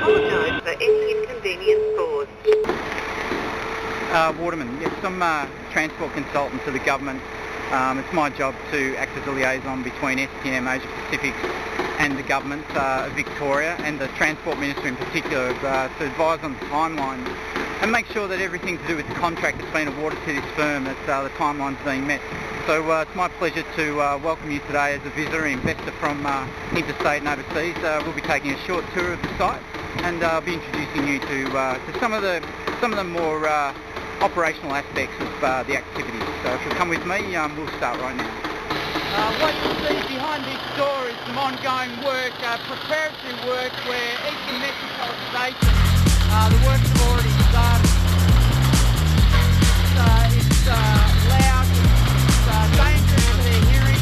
apologise for any inconvenience caused. WATERMAN, yes, I'm a transport consultant to the government. It's my job to act as a liaison between STM Asia Pacific and the government of Victoria and the Transport Minister in particular to advise on the timelines and make sure that everything to do with the contract that's been awarded to this firm, that the timeline's being met. So it's my pleasure to welcome you today as a visitor, investor from interstate and overseas. We'll be taking a short tour of the site and I'll be introducing you to some of the more operational aspects of the activities. So if you'll come with me, we'll start right now. What you'll see behind this door is some ongoing work, preparatory work where Eastland Station, the works have already started. It's loud, it's dangerous to their hearing.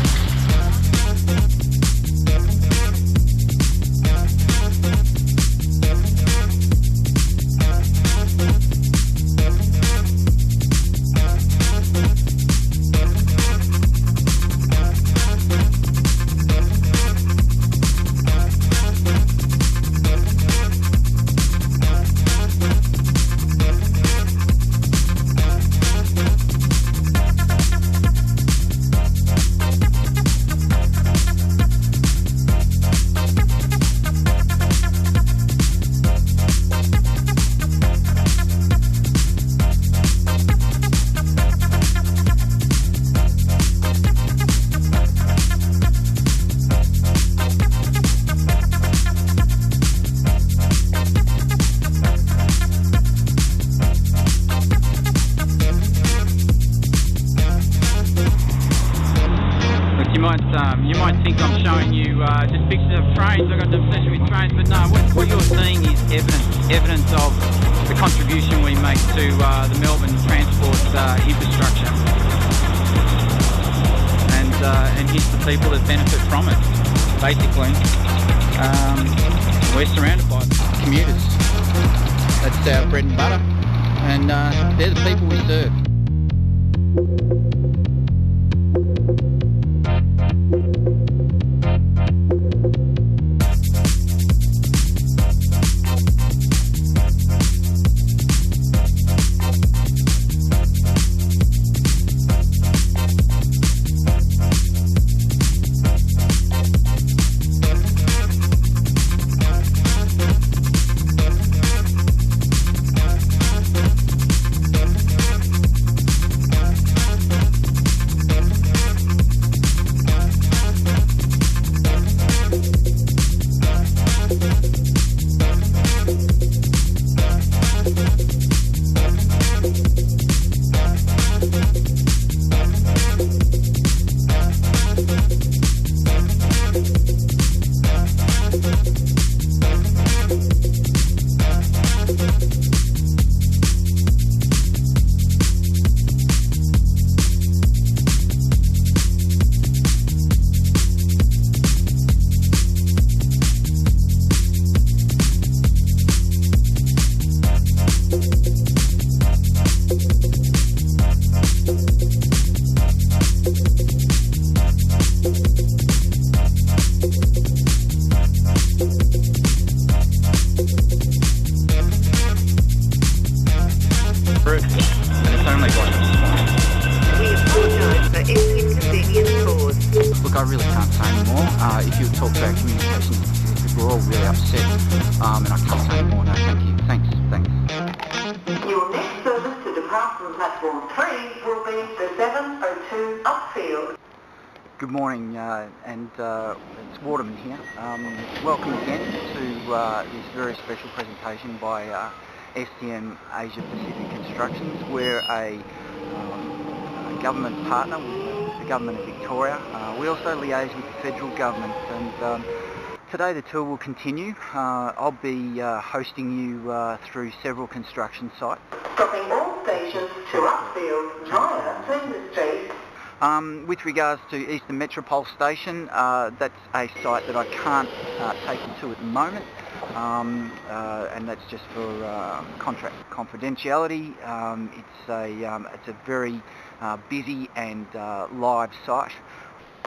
You might think I'm showing you just pictures of trains. I've got an obsession with trains, but no, what you're seeing is evidence of the contribution we make to the Melbourne transport infrastructure. And here's the people that benefit from it. Basically, we're surrounded by commuters. That's our bread and butter, and they're the people we serve. Look, I really can't say anymore. If you talk about communication, we're all really upset, and I can't say anymore. No, thank you. Thanks. Your next service to depart from platform 3 will be the 702 Upfield. Good morning, and it's WATERMAN here. Welcome again to this very special presentation by STM Asia Pacific Construction. We're a government partner with the Government of Victoria. We also liaise with the federal government, and today the tour will continue. I'll be hosting you through several construction sites. Stopping all stations to Upfield via Ringwood Station. With regards to Eastern Metropole Station, that's a site that I can't take you to at the moment, and that's just for contract confidentiality. It's a very busy and live site.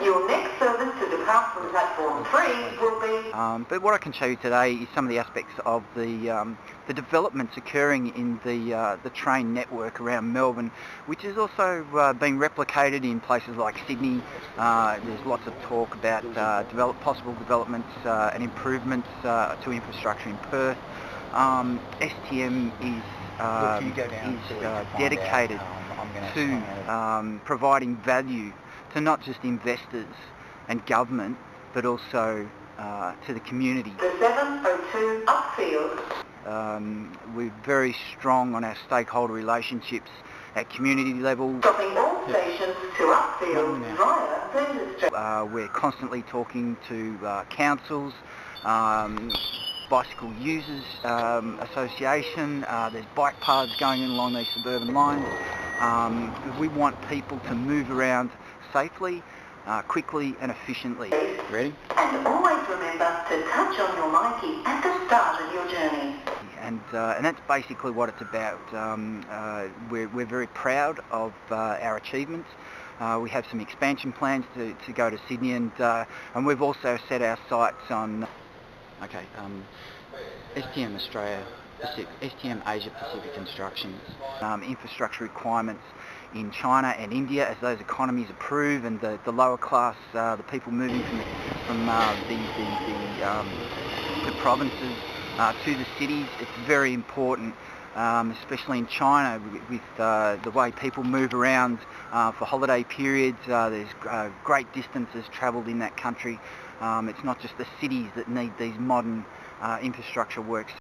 Your next service to depart from platform 3 will be... But what I can show you today is some of the aspects of the developments occurring in the train network around Melbourne, which has also been replicated in places like Sydney. There's lots of talk about possible developments and improvements to infrastructure in Perth. STM is dedicated to providing value to not just investors and government, but also to the community. The 702 Upfield. We're very strong on our stakeholder relationships at community level. Stopping all stations to Upfield via Flinders Street. We're constantly talking to councils, Bicycle Users Association. There's bike paths going in along these suburban lines. We want people to move around safely, quickly and efficiently. Ready? And always remember to touch on your Mikey at the start of your journey. And that's basically what it's about. We're very proud of our achievements. We have some expansion plans to go to Sydney, and we've also set our sights on STM STM Asia Pacific Construction, infrastructure requirements in China and India as those economies improve, and the lower class, the people moving from the provinces to the cities. It's very important, especially in China with the way people move around for holiday periods. There's great distances travelled in that country. It's not just the cities that need these modern infrastructure works.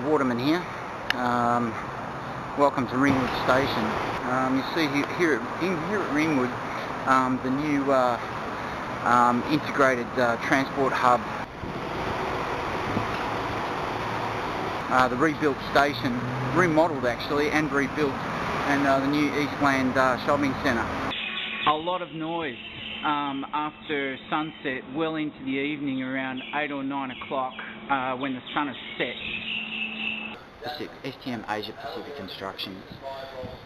WATERMAN here. Welcome to Ringwood Station. You see here at Ringwood the new integrated transport hub, the rebuilt station, remodelled actually and rebuilt, and the new Eastland shopping centre. A lot of noise after sunset, well into the evening, around 8 or 9 o'clock when the sun is set. STM Asia Pacific Construction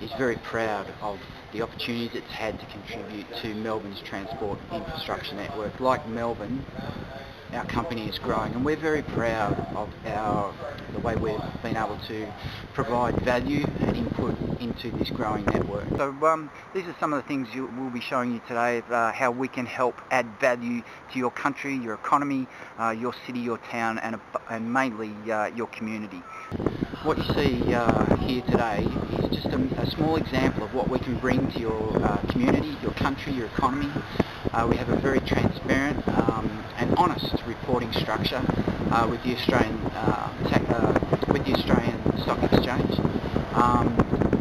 is very proud of the opportunities it's had to contribute to Melbourne's transport infrastructure network. Like Melbourne, our company is growing, and we're very proud of the way we've been able to provide value and input into this growing network. So these are some of the things we'll be showing you today, how we can help add value to your country, your economy, your city, your town, and mainly your community. What you see here today is just a small example of what we can bring to your community, your country, your economy. We have a very transparent and honest reporting structure with the Australian Stock Exchange.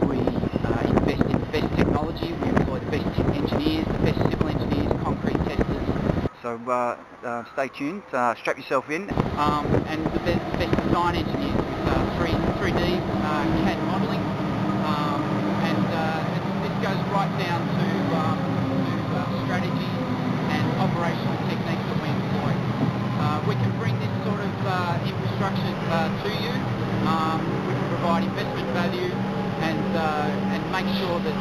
We invest in the best technology. We employ the best engineers, the best civil engineers, concrete testers. So stay tuned, strap yourself in, and the best design engineers with 3D CAD modelling, and this goes right down to strategy and operational techniques that we employ. We can bring this sort of infrastructure to you. We can provide investment value and make sure that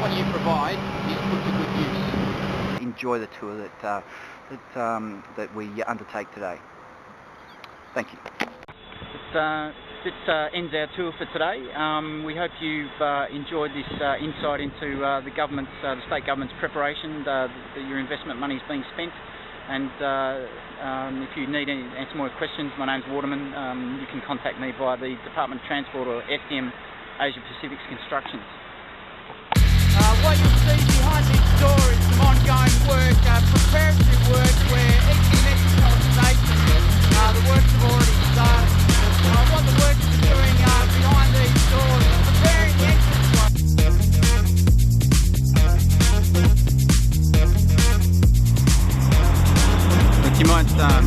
what you provide is put to good use. Enjoy the tour that we undertake today. Thank you. This ends our tour for today. We hope you've enjoyed this insight into the state government's preparation, your investment money is being spent And if you need any answer more questions, my name's Waterman. You can contact me via the Department of Transport or STM Asia Pacific Construction. What you'll see behind this door is some ongoing work, preparatory work where Eastland Station, the works have already started. What the workers are doing behind these doors is preparing the entrance one.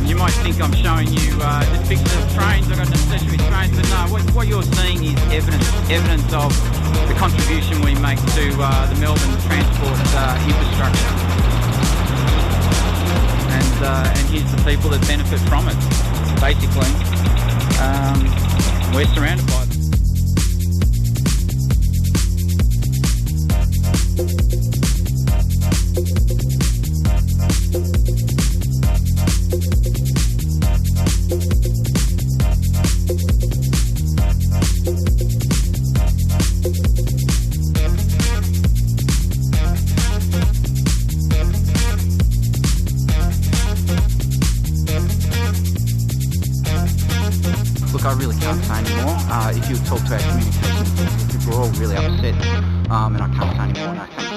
You might think I'm showing you just pictures of trains. I've got an obsession with trains, but no, what you're seeing is evidence of the contribution we make to the Melbourne transport infrastructure. And here's the people that benefit from it. Basically, we're surrounded by them. Look, I really can't say anymore. If you talk to our communications, we're all really upset, and I can't say anymore. No, thank you.